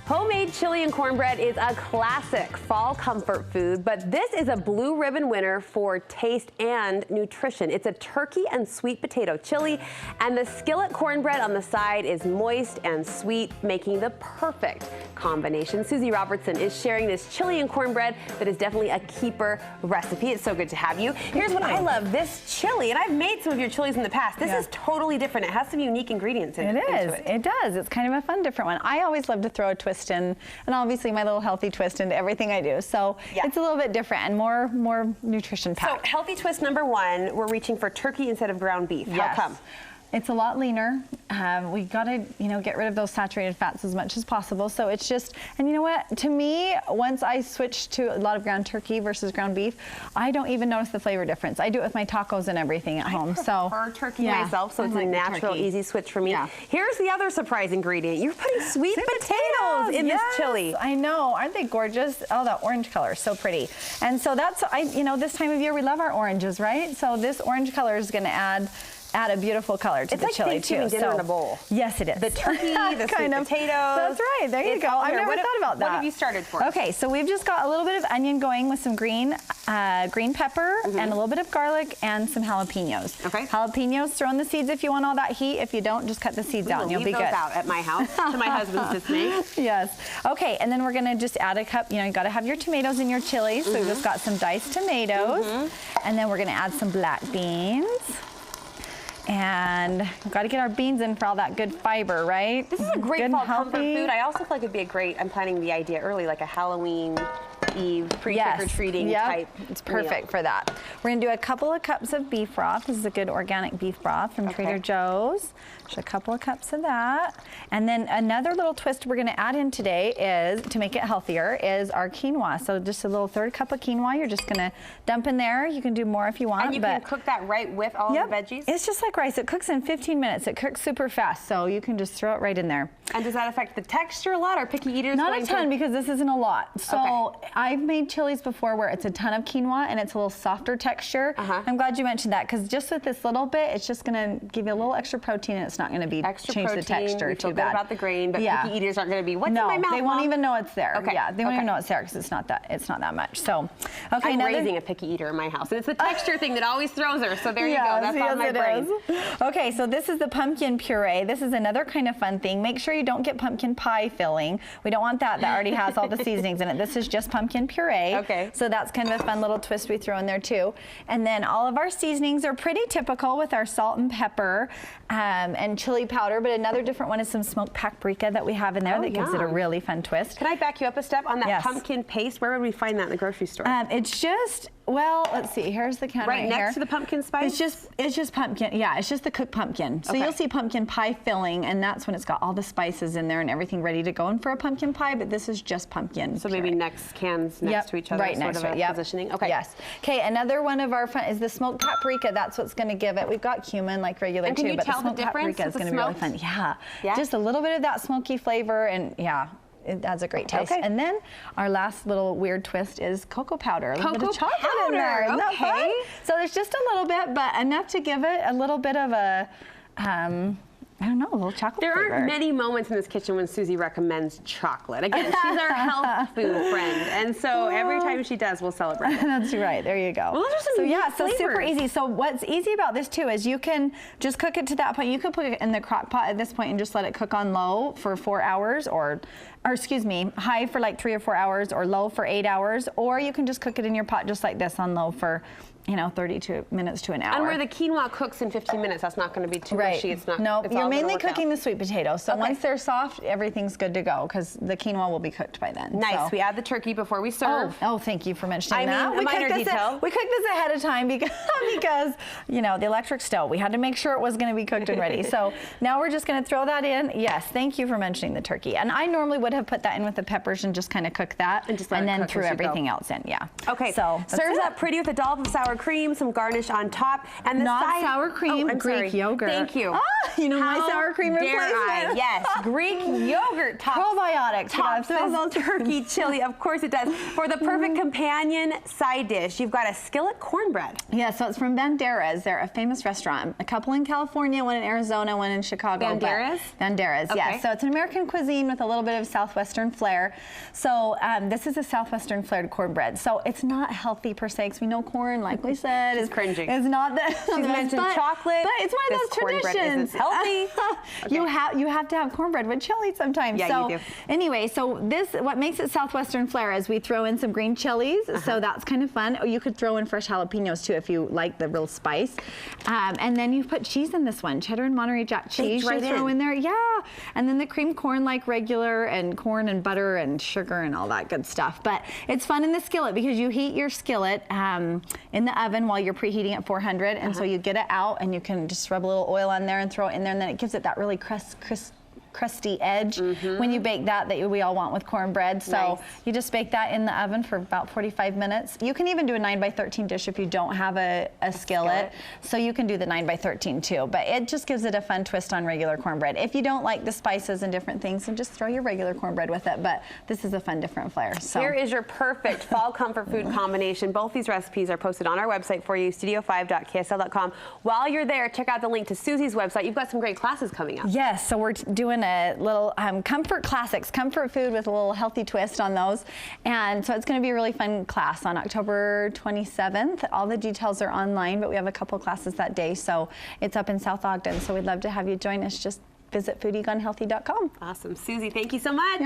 Homemade chili and cornbread is a classic fall comfort food, but this is a blue ribbon winner for taste and nutrition. It's a turkey and sweet potato chili, and the skillet cornbread on the side is moist and sweet, making the perfect combination. Suzy Robertson is sharing this chili and cornbread that is definitely a keeper recipe. It's so good to have you. Here's what I love, this chili, and I've made some of your chilies in the past. This is totally different. It has some unique ingredients in it. It does. It's kind of a fun, different one. I always love to throw a twist in, and obviously my little healthy twist into everything I do. So it's a little bit different and more nutrition packed. So healthy twist number one, we're reaching for turkey instead of ground beef. How come? It's a lot leaner. We gotta, get rid of those saturated fats as much as possible. So it's just, and you know what? To me, once I switch to a lot of ground turkey versus ground beef, I don't even notice the flavor difference. I do it with my tacos and everything at home. I prefer turkey myself, so it's a natural, easy switch for me. Here's the other surprise ingredient. You're putting sweet potatoes in this chili. I know, aren't they gorgeous? Oh, that orange color is so pretty. And so that's, this time of year we love our oranges, right? So this orange color is gonna add a beautiful color to the chili too. It's like dinner in a bowl. Yes, it is. The turkey, the sweet potatoes. That's right. There you go. I've never thought about that. What have you started for? Okay, so we've just got a little bit of onion going with some green pepper and a little bit of garlic and some jalapenos. Okay. Jalapenos, throw in the seeds if you want all that heat. If you don't, just cut the seeds out and you'll be good. Leave those out at my house to my husband's dismay. Yes. Okay, and then we're gonna just add a cup. You got to have your tomatoes in your chili. So we've just got some diced tomatoes, and then we're gonna add some black beans. And we've got to get our beans in for all that good fiber, right? This is a great fall comfort food. I also feel like it'd be a great, I'm planning the idea early, like a Halloween Eve pre-trick-or-treating type. It's perfect for that. We're going to do a couple of cups of beef broth. This is a good organic beef broth from Trader Joe's. Just a couple of cups of that. And then another little twist we're going to add in today is, to make it healthier, is our quinoa. So just a little third cup of quinoa. You're just going to dump in there. You can do more if you want. And you can cook that right with all the veggies? It's just like rice. It cooks in 15 minutes. It cooks super fast. So you can just throw it right in there. And does that affect the texture a lot? Or picky eaters? Not a ton, because this isn't a lot. So I've made chilies before where it's a ton of quinoa and it's a little softer texture. I'm glad you mentioned that, because just with this little bit, it's just going to give you a little extra protein, and it's not going to be change the texture too bad. About the grain, but picky eaters aren't going to be, what's in my mouth, they won't even know it's there. Yeah, they won't even know it's there, because it's not that much. So, I'm raising a picky eater in my house, and it's the texture thing that always throws her. So there you go. That's on my brain. Okay, so this is the pumpkin puree. This is another kind of fun thing. Make sure you don't get pumpkin pie filling. We don't want that. That already has all the seasonings in it. This is just pumpkin puree. Okay. So that's kind of a fun little twist we throw in there too. And then all of our seasonings are pretty typical with our salt and pepper and chili powder, but another different one is some smoked paprika that we have in there that gives it a really fun twist. Can I back you up a step on that pumpkin paste? Where would we find that in the grocery store? It's just, well, let's see. Here's the can right next to the pumpkin spice. It's just pumpkin. Yeah, it's just the cooked pumpkin. So you'll see pumpkin pie filling, and that's when it's got all the spices in there and everything ready to go in for a pumpkin pie. But this is just pumpkin. So maybe cans next to each other, right next to it. Positioning. Okay. Yes. Okay. Another one of our fun is the smoked paprika. That's what's going to give it. We've got cumin like regular and can too, you but tell the smoked paprika is going to be really fun. Yeah. Just a little bit of that smoky flavor, and it adds a great taste. And then our last little weird twist is cocoa powder. A little bit of chocolate in there. Isn't that fun? So there's just a little bit, but enough to give it a little bit of a, I don't know, a little chocolate flavor. There aren't many moments in this kitchen when Suzy recommends chocolate. Again, she's our health food friend, and so every time she does, we'll celebrate. That's right. There you go. Well, those are some so super easy. So what's easy about this too is you can just cook it to that point. You could put it in the crock pot at this point and just let it cook on low for 4 hours, or excuse me, high for like 3 or 4 hours, or low for 8 hours, or you can just cook it in your pot just like this on low for 32 minutes to an hour. And where the quinoa cooks in 15 minutes, that's not going to be too mushy. It's not. No, you're mainly cooking the sweet potatoes. So once they're soft, everything's good to go, because the quinoa will be cooked by then. Nice. We add the turkey before we serve. Oh, thank you for mentioning that. I mean, a minor detail. We cooked this ahead of time because the electric stove. We had to make sure it was going to be cooked and ready. So now we're just going to throw that in. Yes, thank you for mentioning the turkey. And I normally would have put that in with the peppers and just kind of cook that, and then threw everything else in. Yeah. Okay. So serves up pretty with a dollop of sour sour cream, some garnish on top, and the Not side, sour cream, Greek yogurt. Thank you. Ah, you know my How sour cream dare replacement. I? Yes, Greek yogurt tops. Probiotics. Tops this turkey chili. Of course it does. For the perfect companion side dish, you've got a skillet cornbread. Yeah, so it's from Banderas. They're a famous restaurant. A couple in California, one in Arizona, one in Chicago. Banderas? Banderas, Okay. yes. So it's an American cuisine with a little bit of Southwestern flair. So this is a Southwestern flavored cornbread. So it's not healthy per se, because we know corn, like we said, is cringing. It's not the She's mentioned chocolate. But it's one of those traditions. Is healthy. Okay. You have to have cornbread with chili sometimes. Yeah, so you do. Anyway, so what makes it Southwestern flair is we throw in some green chilies. So that's kind of fun. Oh, you could throw in fresh jalapenos too if you like the real spice. And then you put cheese in this one, cheddar and Monterey Jack cheese. Baked right you throw in. in there, yeah. And then the cream corn like regular, and corn and butter and sugar and all that good stuff. But it's fun in the skillet because you heat your skillet in the oven while you're preheating at 400, and so you get it out and you can just rub a little oil on there and throw it in there, and then it gives it that really crusty edge when you bake that we all want with cornbread. So Nice. you just bake that in the oven for about 45 minutes. You can even do a 9x13 dish if you don't have a skillet. So you can do the 9x13 too, but it just gives it a fun twist on regular cornbread. If you don't like the spices and different things, then just throw your regular cornbread with it, but this is a fun different flair. So Here is your perfect fall comfort food combination. Both these recipes are posted on our website for you, studio5.ksl.com. While you're there, check out the link to Suzy's website. You've got some great classes coming up. Yes, so we're doing a little comfort classics, comfort food with a little healthy twist on those. And so it's going to be a really fun class on October 27th. All the details are online, but we have a couple classes that day. So it's up in South Ogden. So we'd love to have you join us. Just visit foodiegonehealthy.com. Awesome. Suzy, thank you so much.